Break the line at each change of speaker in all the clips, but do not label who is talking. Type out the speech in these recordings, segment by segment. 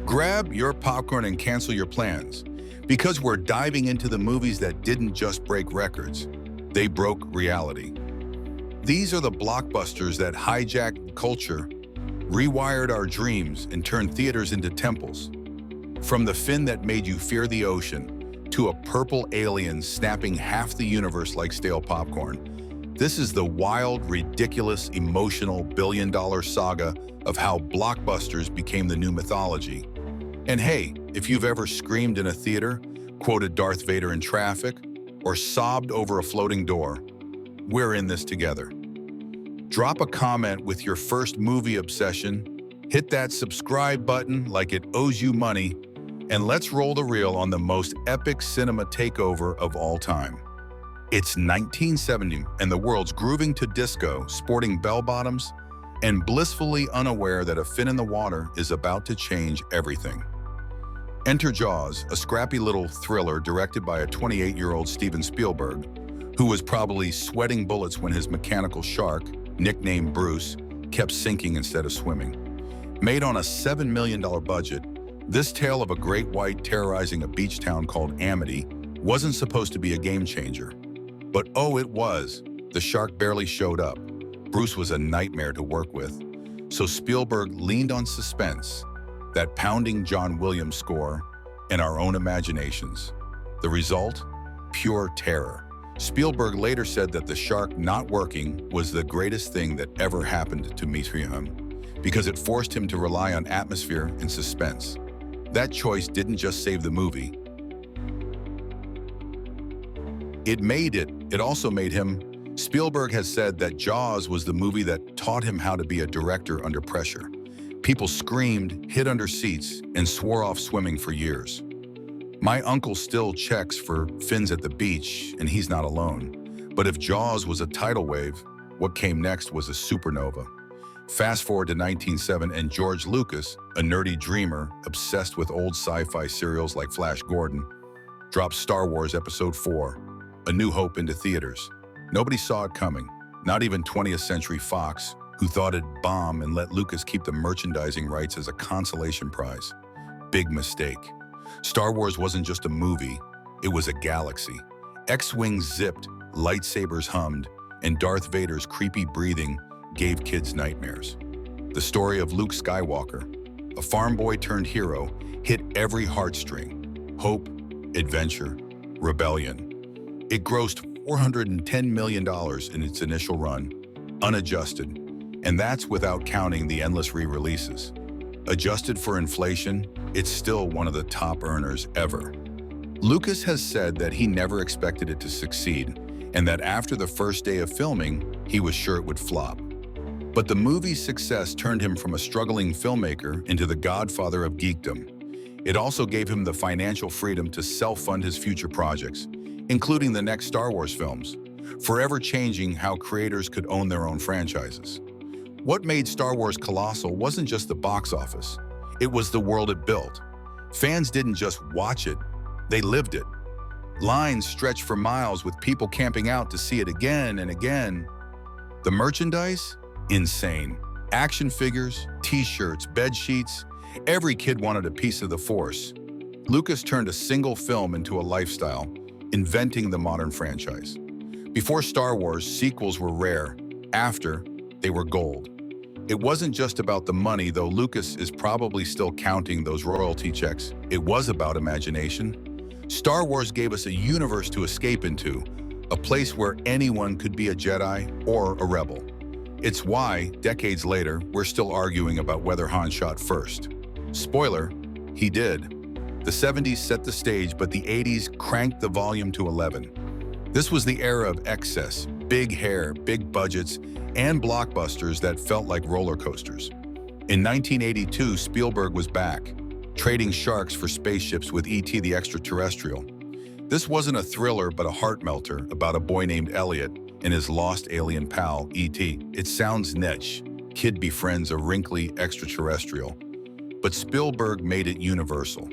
Grab your popcorn and cancel your plans, because we're diving into the movies that didn't just break records, they broke reality. These are the blockbusters that hijacked culture, rewired our dreams, and turned theaters into temples. From the fin that made you fear the ocean, to a purple alien snapping half the universe like stale popcorn, this is the wild, ridiculous, emotional billion-dollar saga of how blockbusters became the new mythology. And hey, if you've ever screamed in a theater, quoted Darth Vader in traffic, or sobbed over a floating door, we're in this together. Drop a comment with your first movie obsession, hit that subscribe button like it owes you money, and let's roll the reel on the most epic cinema takeover of all time. It's 1970, and the world's grooving to disco, sporting bell-bottoms, and blissfully unaware that a fin in the water is about to change everything. Enter Jaws, a scrappy little thriller directed by a 28-year-old Steven Spielberg, who was probably sweating bullets when his mechanical shark, nicknamed Bruce, kept sinking instead of swimming. Made on a $7 million budget, this tale of a great white terrorizing a beach town called Amity wasn't supposed to be a game changer. But oh, it was. The shark barely showed up. Bruce was a nightmare to work with. So Spielberg leaned on suspense, that pounding John Williams score, and our own imaginations. The result? Pure terror. Spielberg later said that the shark not working was the greatest thing that ever happened to him, because it forced him to rely on atmosphere and suspense. That choice didn't just save the movie. It also made him. Spielberg has said that Jaws was the movie that taught him how to be a director under pressure. People screamed, hid under seats, and swore off swimming for years. My uncle still checks for fins at the beach, and he's not alone. But if Jaws was a tidal wave, what came next was a supernova. Fast forward to 1907, and George Lucas, a nerdy dreamer obsessed with old sci-fi serials like Flash Gordon, dropped Star Wars Episode 4, A New Hope, into theaters. Nobody saw it coming, not even 20th Century Fox, who thought it'd bomb and let Lucas keep the merchandising rights as a consolation prize. Big mistake. Star Wars wasn't just a movie, it was a galaxy. X-Wings zipped, lightsabers hummed, and Darth Vader's creepy breathing gave kids nightmares. The story of Luke Skywalker, a farm boy turned hero, hit every heartstring. Hope, adventure, rebellion. It grossed $410 million in its initial run, unadjusted, and that's without counting the endless re-releases. Adjusted for inflation, it's still one of the top earners ever. Lucas has said that he never expected it to succeed, and that after the first day of filming, he was sure it would flop. But the movie's success turned him from a struggling filmmaker into the godfather of geekdom. It also gave him the financial freedom to self-fund his future projects, including the next Star Wars films, forever changing how creators could own their own franchises. What made Star Wars colossal wasn't just the box office, it was the world it built. Fans didn't just watch it, they lived it. Lines stretched for miles with people camping out to see it again and again. The merchandise? Insane. Action figures, t-shirts, bed sheets. Every kid wanted a piece of the Force. Lucas turned a single film into a lifestyle, inventing the modern franchise. Before Star Wars, sequels were rare. After, they were gold. It wasn't just about the money, though Lucas is probably still counting those royalty checks. It was about imagination. Star Wars gave us a universe to escape into, a place where anyone could be a Jedi or a rebel. It's why, decades later, we're still arguing about whether Han shot first. Spoiler, he did. The 70s set the stage, but the 80s cranked the volume to 11. This was the era of excess, big hair, big budgets, and blockbusters that felt like roller coasters. In 1982, Spielberg was back, trading sharks for spaceships with E.T. the Extraterrestrial. This wasn't a thriller, but a heart-melter about a boy named Elliot and his lost alien pal, E.T. It sounds niche. Kid befriends a wrinkly extraterrestrial. But Spielberg made it universal.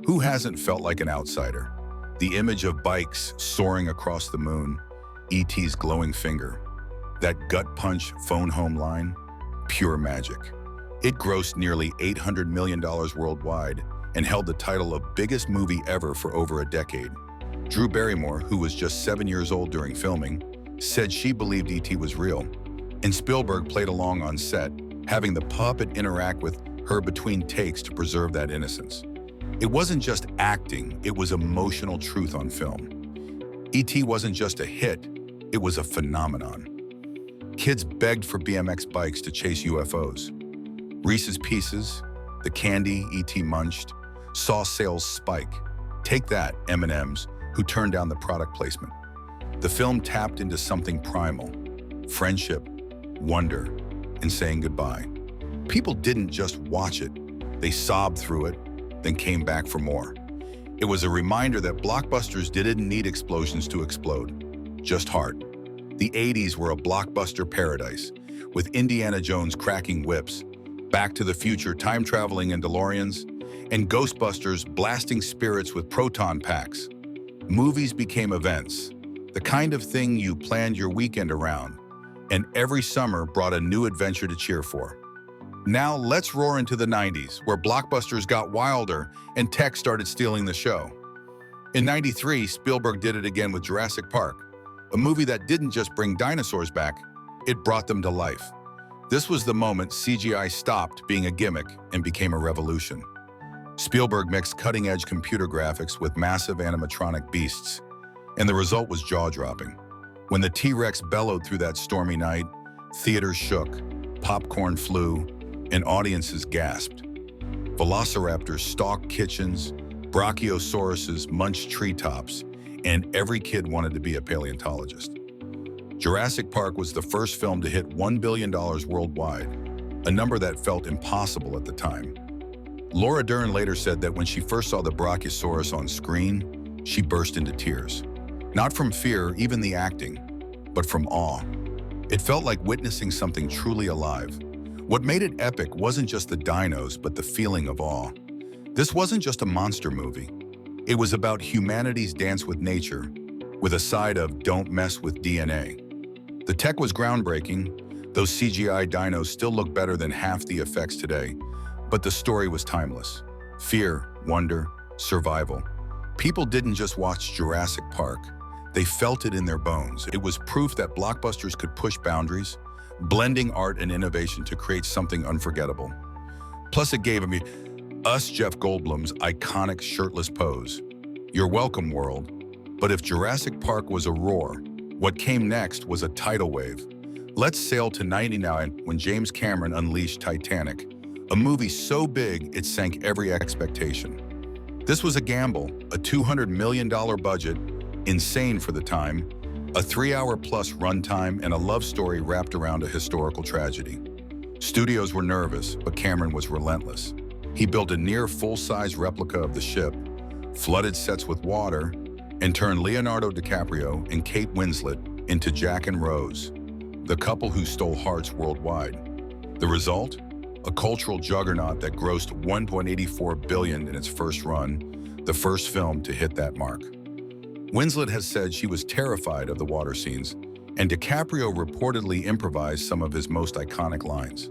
Who hasn't felt like an outsider? The image of bikes soaring across the moon, E.T.'s glowing finger, that gut punch phone home line, pure magic. It grossed nearly $800 million worldwide and held the title of biggest movie ever for over a decade. Drew Barrymore, who was just 7 years old during filming, said she believed E.T. was real, and Spielberg played along on set, having the puppet interact with her between takes to preserve that innocence. It wasn't just acting, it was emotional truth on film. E.T. wasn't just a hit, it was a phenomenon. Kids begged for BMX bikes to chase UFOs. Reese's Pieces, the candy E.T. munched, saw sales spike. Take that, M&Ms, who turned down the product placement. The film tapped into something primal: friendship, wonder, and saying goodbye. People didn't just watch it, they sobbed through it, then came back for more. It was a reminder that blockbusters didn't need explosions to explode, just heart. The 80s were a blockbuster paradise, with Indiana Jones cracking whips, Back to the Future time-traveling in DeLoreans, and Ghostbusters blasting spirits with proton packs. Movies became events, the kind of thing you planned your weekend around, and every summer brought a new adventure to cheer for. Now let's roar into the 90s, where blockbusters got wilder and tech started stealing the show. In '93, Spielberg did it again with Jurassic Park, a movie that didn't just bring dinosaurs back, it brought them to life. This was the moment CGI stopped being a gimmick and became a revolution. Spielberg mixed cutting-edge computer graphics with massive animatronic beasts, and the result was jaw-dropping. When the T-Rex bellowed through that stormy night, theaters shook, popcorn flew, and audiences gasped. Velociraptors stalked kitchens, brachiosauruses munched treetops, and every kid wanted to be a paleontologist. Jurassic Park was the first film to hit $1 billion worldwide, a number that felt impossible at the time. Laura Dern later said that when she first saw the Brachiosaurus on screen, she burst into tears. Not from fear, even the acting, but from awe. It felt like witnessing something truly alive. What made it epic wasn't just the dinos, but the feeling of awe. This wasn't just a monster movie. It was about humanity's dance with nature, with a side of don't mess with DNA. The tech was groundbreaking. Those CGI dinos still look better than half the effects today, but the story was timeless. Fear, wonder, survival. People didn't just watch Jurassic Park, they felt it in their bones. It was proof that blockbusters could push boundaries, blending art and innovation to create something unforgettable. Plus, it gave us Jeff Goldblum's iconic shirtless pose. You're welcome, world. But if Jurassic Park was a roar, what came next was a tidal wave. Let's sail to '99 when James Cameron unleashed Titanic, a movie so big it sank every expectation. This was a gamble, a $200 million budget, insane for the time, a 3-hour-plus runtime, and a love story wrapped around a historical tragedy. Studios were nervous, but Cameron was relentless. He built a near full-size replica of the ship, flooded sets with water, and turned Leonardo DiCaprio and Kate Winslet into Jack and Rose, the couple who stole hearts worldwide. The result? A cultural juggernaut that grossed $1.84 billion in its first run, the first film to hit that mark. Winslet has said she was terrified of the water scenes, and DiCaprio reportedly improvised some of his most iconic lines.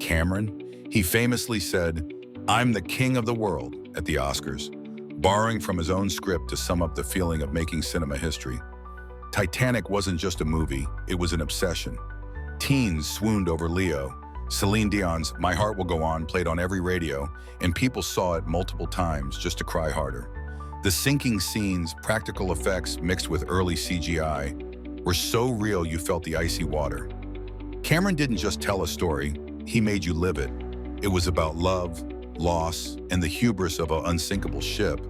Cameron, he famously said, "I'm the king of the world," at the Oscars, borrowing from his own script to sum up the feeling of making cinema history. Titanic wasn't just a movie, it was an obsession. Teens swooned over Leo. Celine Dion's "My Heart Will Go On" played on every radio, and people saw it multiple times just to cry harder. The sinking scenes, practical effects mixed with early CGI, were so real you felt the icy water. Cameron didn't just tell a story, he made you live it. It was about love, loss, and the hubris of an unsinkable ship,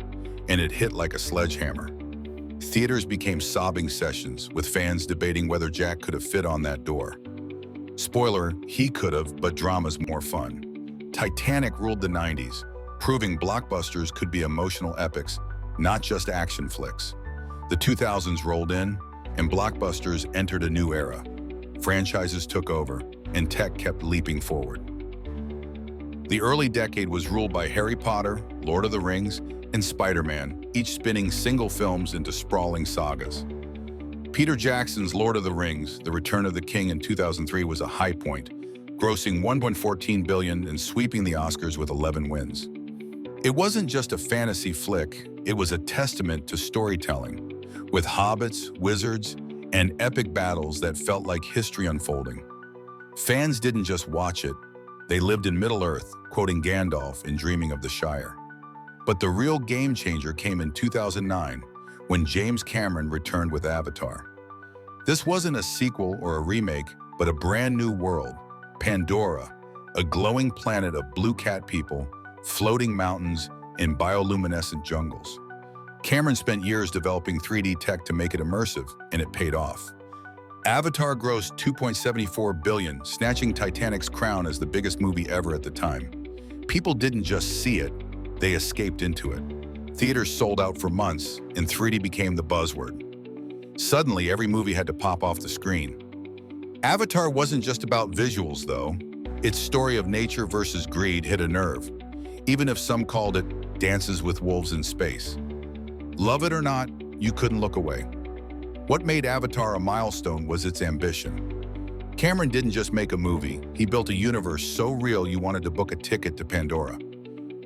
and it hit like a sledgehammer. Theaters became sobbing sessions, with fans debating whether Jack could have fit on that door. Spoiler, he could have, but drama's more fun. Titanic ruled the '90s, proving blockbusters could be emotional epics, not just action flicks. The 2000s rolled in, and blockbusters entered a new era. Franchises took over, and tech kept leaping forward. The early decade was ruled by Harry Potter, Lord of the Rings, and Spider-Man, each spinning single films into sprawling sagas. Peter Jackson's Lord of the Rings, The Return of the King in 2003 was a high point, grossing $1.14 billion and sweeping the Oscars with 11 wins. It wasn't just a fantasy flick, it was a testament to storytelling, with hobbits, wizards, and epic battles that felt like history unfolding. Fans didn't just watch it, they lived in Middle-earth, quoting Gandalf in Dreaming of the Shire. But the real game changer came in 2009, when James Cameron returned with Avatar. This wasn't a sequel or a remake, but a brand new world, Pandora, a glowing planet of blue cat people, floating mountains, and bioluminescent jungles. Cameron spent years developing 3D tech to make it immersive, and it paid off. Avatar grossed $2.74 billion, snatching Titanic's crown as the biggest movie ever at the time. People didn't just see it, they escaped into it. Theaters sold out for months, and 3D became the buzzword. Suddenly, every movie had to pop off the screen. Avatar wasn't just about visuals, though. Its story of nature versus greed hit a nerve, even if some called it Dances with Wolves in Space. Love it or not, you couldn't look away. What made Avatar a milestone was its ambition. Cameron didn't just make a movie, he built a universe so real you wanted to book a ticket to Pandora.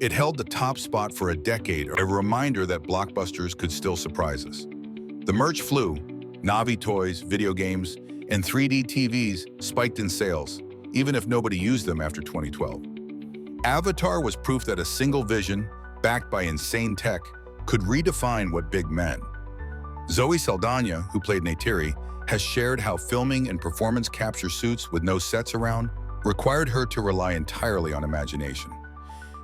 It held the top spot for a decade, a reminder that blockbusters could still surprise us. The merch flew, Navi toys, video games, and 3D TVs spiked in sales, even if nobody used them after 2012. Avatar was proof that a single vision, backed by insane tech, could redefine what big meant. Zoe Saldana, who played Neytiri, has shared how filming and performance capture suits with no sets around required her to rely entirely on imagination.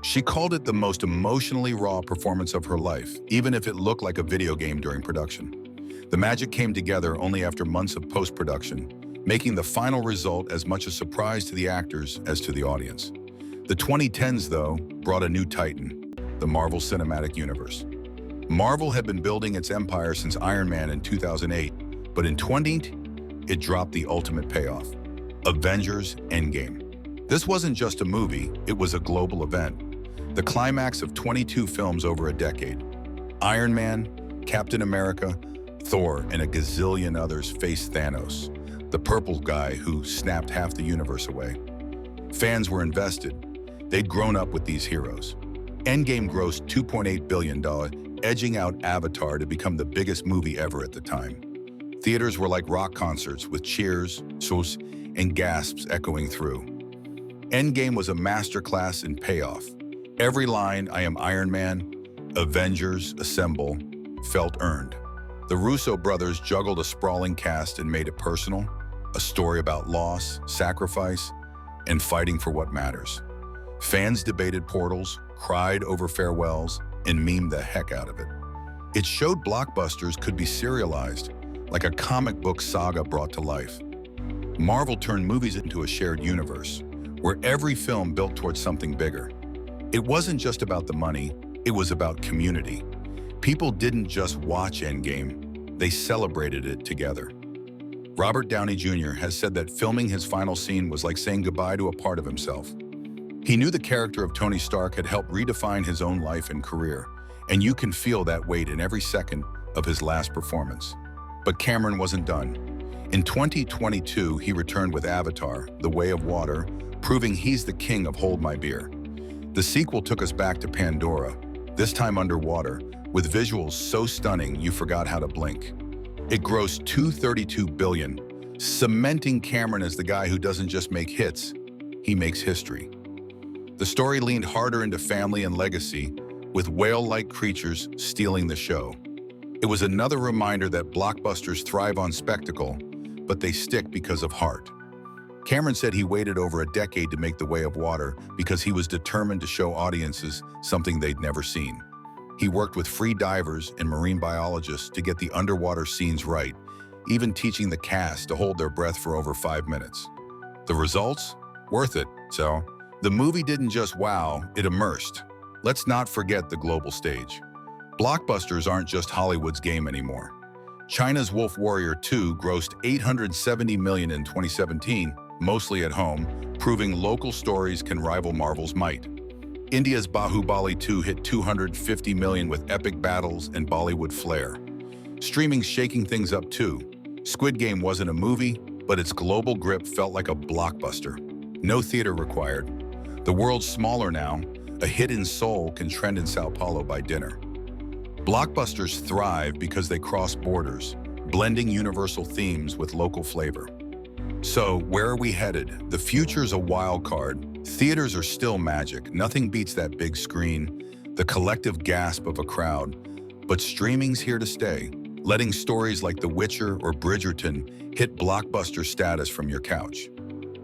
She called it the most emotionally raw performance of her life, even if it looked like a video game during production. The magic came together only after months of post-production, making the final result as much a surprise to the actors as to the audience. The 2010s, though, brought a new titan, the Marvel Cinematic Universe. Marvel had been building its empire since Iron Man in 2008, but in 2020, it dropped the ultimate payoff, Avengers Endgame. This wasn't just a movie, it was a global event. The climax of 22 films over a decade. Iron Man, Captain America, Thor, and a gazillion others faced Thanos, the purple guy who snapped half the universe away. Fans were invested. They'd grown up with these heroes. Endgame grossed $2.8 billion, edging out Avatar to become the biggest movie ever at the time. Theaters were like rock concerts with cheers, sus, and gasps echoing through. Endgame was a masterclass in payoff. Every line, "I am Iron Man," "Avengers, assemble," felt earned. The Russo brothers juggled a sprawling cast and made it personal, a story about loss, sacrifice, and fighting for what matters. Fans debated portals, cried over farewells, and memed the heck out of it. It showed blockbusters could be serialized, like a comic book saga brought to life. Marvel turned movies into a shared universe, where every film built towards something bigger. It wasn't just about the money, it was about community. People didn't just watch Endgame, they celebrated it together. Robert Downey Jr. has said that filming his final scene was like saying goodbye to a part of himself. He knew the character of Tony Stark had helped redefine his own life and career, and you can feel that weight in every second of his last performance. But Cameron wasn't done. In 2022, he returned with Avatar, The Way of Water, proving he's the king of Hold My Beer. The sequel took us back to Pandora, this time underwater, with visuals so stunning you forgot how to blink. It grossed $232 billion, cementing Cameron as the guy who doesn't just make hits, he makes history. The story leaned harder into family and legacy, with whale-like creatures stealing the show. It was another reminder that blockbusters thrive on spectacle, but they stick because of heart. Cameron said he waited over a decade to make The Way of Water because he was determined to show audiences something they'd never seen. He worked with free divers and marine biologists to get the underwater scenes right, even teaching the cast to hold their breath for over 5 minutes. The results? Worth it, so. The movie didn't just wow, it immersed. Let's not forget the global stage. Blockbusters aren't just Hollywood's game anymore. China's Wolf Warrior 2 grossed $870 million in 2017, mostly at home, proving local stories can rival Marvel's might. India's Bahubali 2 hit $250 million with epic battles and Bollywood flair. Streaming's shaking things up too. Squid Game wasn't a movie, but its global grip felt like a blockbuster. No theater required. The world's smaller now. A hit in Seoul can trend in Sao Paulo by dinner. Blockbusters thrive because they cross borders, blending universal themes with local flavor. So, where are we headed? The future's a wild card. Theaters are still magic. Nothing beats that big screen, the collective gasp of a crowd. But streaming's here to stay, letting stories like The Witcher or Bridgerton hit blockbuster status from your couch.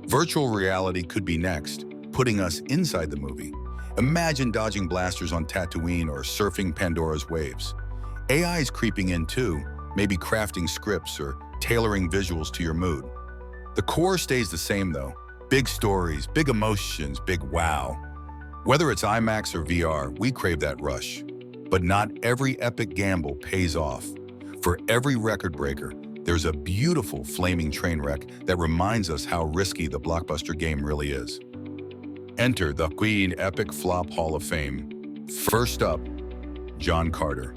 Virtual reality could be next, putting us inside the movie. Imagine dodging blasters on Tatooine or surfing Pandora's waves. AI's creeping in too, maybe crafting scripts or tailoring visuals to your mood. The core stays the same though. Big stories, big emotions, big wow. Whether it's IMAX or VR, we crave that rush. But not every epic gamble pays off. For every record breaker, there's a beautiful flaming train wreck that reminds us how risky the blockbuster game really is. Enter the Queen Epic Flop Hall of Fame. First up, John Carter.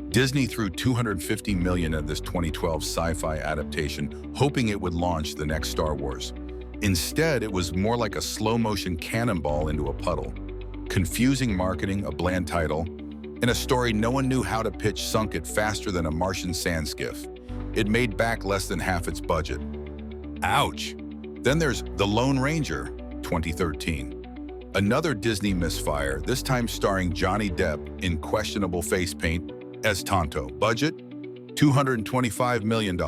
Disney threw $250 million at this 2012 sci-fi adaptation, hoping it would launch the next Star Wars. Instead, it was more like a slow-motion cannonball into a puddle. Confusing marketing, a bland title, and a story no one knew how to pitch sunk it faster than a Martian sand skiff. It made back less than half its budget. Ouch! Then there's The Lone Ranger, 2013. Another Disney misfire, this time starring Johnny Depp in questionable face paint as Tonto. Budget, $225 million.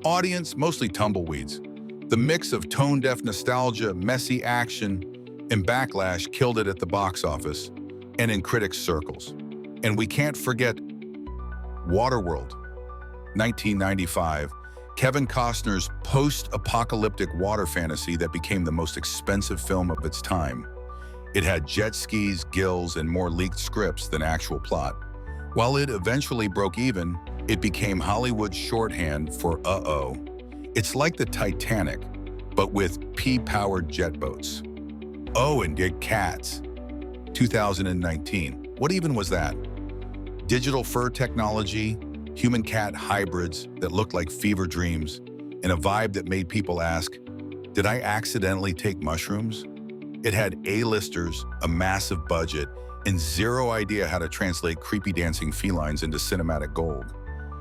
Audience, mostly tumbleweeds. The mix of tone-deaf nostalgia, messy action, and backlash killed it at the box office and in critics' circles. And we can't forget Waterworld, 1995, Kevin Costner's post-apocalyptic water fantasy that became the most expensive film of its time. It had jet skis, gills, and more leaked scripts than actual plot. While it eventually broke even, it became Hollywood's shorthand for uh-oh. It's like the Titanic, but with P-powered jet boats. Oh, and get cats. 2019. What even was that? Digital fur technology, human-cat hybrids that looked like fever dreams, and a vibe that made people ask, did I accidentally take mushrooms? It had A-listers, a massive budget, and zero idea how to translate creepy dancing felines into cinematic gold.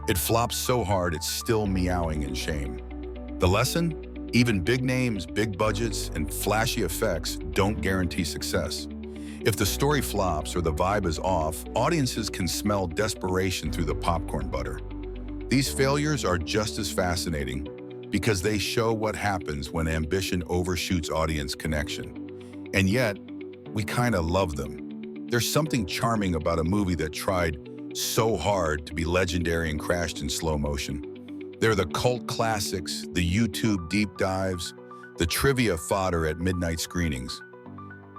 It flopped so hard it's still meowing in shame. The lesson? Even big names, big budgets, and flashy effects don't guarantee success. If the story flops or the vibe is off, audiences can smell desperation through the popcorn butter. These failures are just as fascinating because they show what happens when ambition overshoots audience connection. And yet, we kind of love them. There's something charming about a movie that tried so hard to be legendary and crashed in slow motion. They're the cult classics, the YouTube deep dives, the trivia fodder at midnight screenings.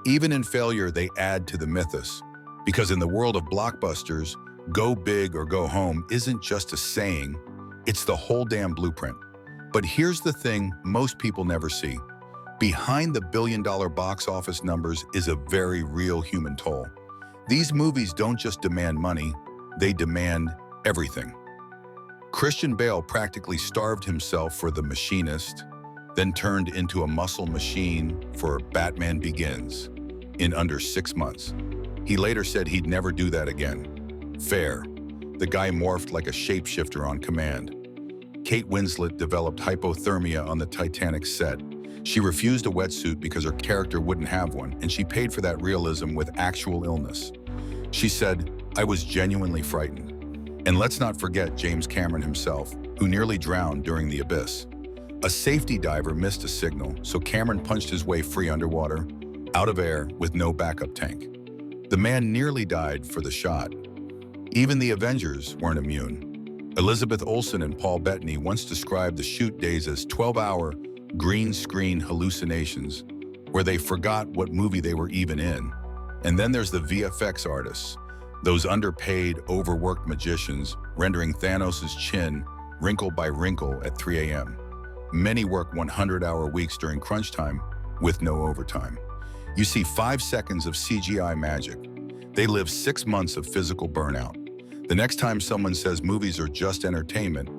Even in failure, they add to the mythos, because in the world of blockbusters, go big or go home isn't just a saying, it's the whole damn blueprint. But here's the thing most people never see. Behind the billion-dollar box office numbers is a very real human toll. These movies don't just demand money, they demand everything. Christian Bale practically starved himself for The Machinist, then turned into a muscle machine for Batman Begins in under 6 months. He later said he'd never do that again. Fair. The guy morphed like a shapeshifter on command. Kate Winslet developed hypothermia on the Titanic set. She refused a wetsuit because her character wouldn't have one, and she paid for that realism with actual illness. She said, I was genuinely frightened. And let's not forget James Cameron himself, who nearly drowned during The Abyss. A safety diver missed a signal, so Cameron punched his way free underwater, out of air with no backup tank. The man nearly died for the shot. Even the Avengers weren't immune. Elizabeth Olsen and Paul Bettany once described the shoot days as 12-hour green screen hallucinations, where they forgot what movie they were even in. And then there's the VFX artists, those underpaid, overworked magicians rendering Thanos' chin wrinkle by wrinkle at 3 a.m. Many work 100-hour weeks during crunch time with no overtime. You see 5 seconds of CGI magic. They live 6 months of physical burnout. The next time someone says movies are just entertainment,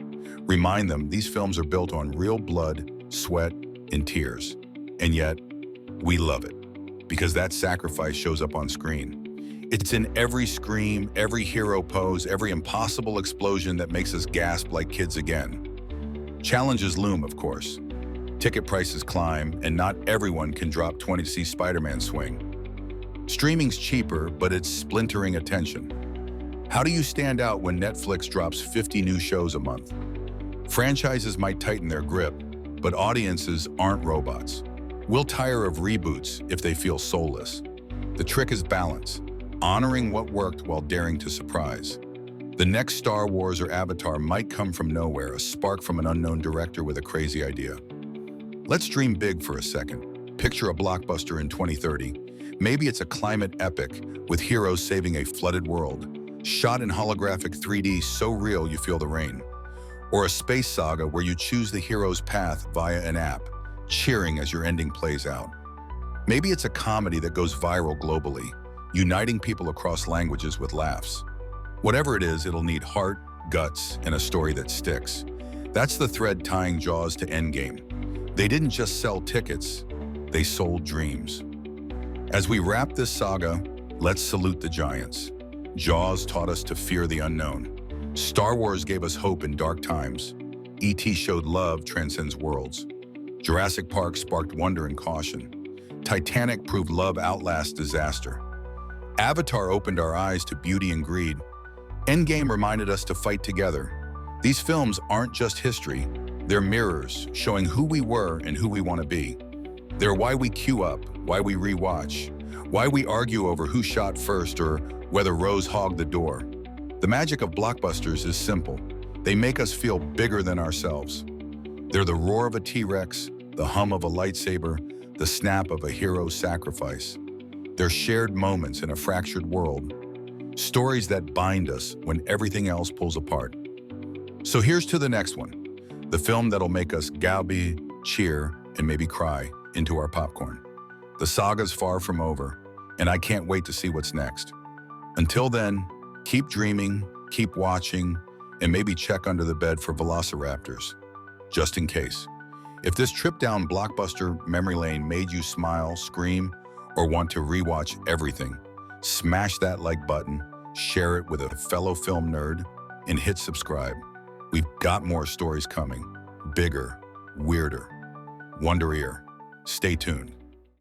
remind them these films are built on real blood, sweat, and tears. And yet, we love it because that sacrifice shows up on screen. It's in every scream, every hero pose, every impossible explosion that makes us gasp like kids again. Challenges loom, of course. Ticket prices climb, and not everyone can drop 20 to see Spider-Man swing. Streaming's cheaper, but it's splintering attention. How do you stand out when Netflix drops 50 new shows a month? Franchises might tighten their grip, but audiences aren't robots. We'll tire of reboots if they feel soulless. The trick is balance, honoring what worked while daring to surprise. The next Star Wars or Avatar might come from nowhere, a spark from an unknown director with a crazy idea. Let's dream big for a second. Picture a blockbuster in 2030. Maybe it's a climate epic with heroes saving a flooded world, shot in holographic 3D so real you feel the rain. Or a space saga where you choose the hero's path via an app, cheering as your ending plays out. Maybe it's a comedy that goes viral globally, uniting people across languages with laughs. Whatever it is, it'll need heart, guts, and a story that sticks. That's the thread tying Jaws to Endgame. They didn't just sell tickets, they sold dreams. As we wrap this saga, let's salute the giants. Jaws taught us to fear the unknown. Star Wars gave us hope in dark times. E.T. showed love transcends worlds. Jurassic Park sparked wonder and caution. Titanic proved love outlasts disaster. Avatar opened our eyes to beauty and greed. Endgame reminded us to fight together. These films aren't just history, they're mirrors showing who we were and who we want to be. They're why we queue up, why we rewatch, why we argue over who shot first or whether Rose hogged the door. The magic of blockbusters is simple. They make us feel bigger than ourselves. They're the roar of a T-Rex, the hum of a lightsaber, the snap of a hero's sacrifice. They're shared moments in a fractured world. Stories that bind us when everything else pulls apart. So here's to the next one. The film that'll make us gabby, cheer, and maybe cry into our popcorn. The saga's far from over, and I can't wait to see what's next. Until then, keep dreaming, keep watching, and maybe check under the bed for velociraptors, just in case. If this trip down blockbuster memory lane made you smile, scream, or want to rewatch everything, smash that like button, share it with a fellow film nerd, and hit subscribe. We've got more stories coming, bigger, weirder, wonderier. Stay tuned.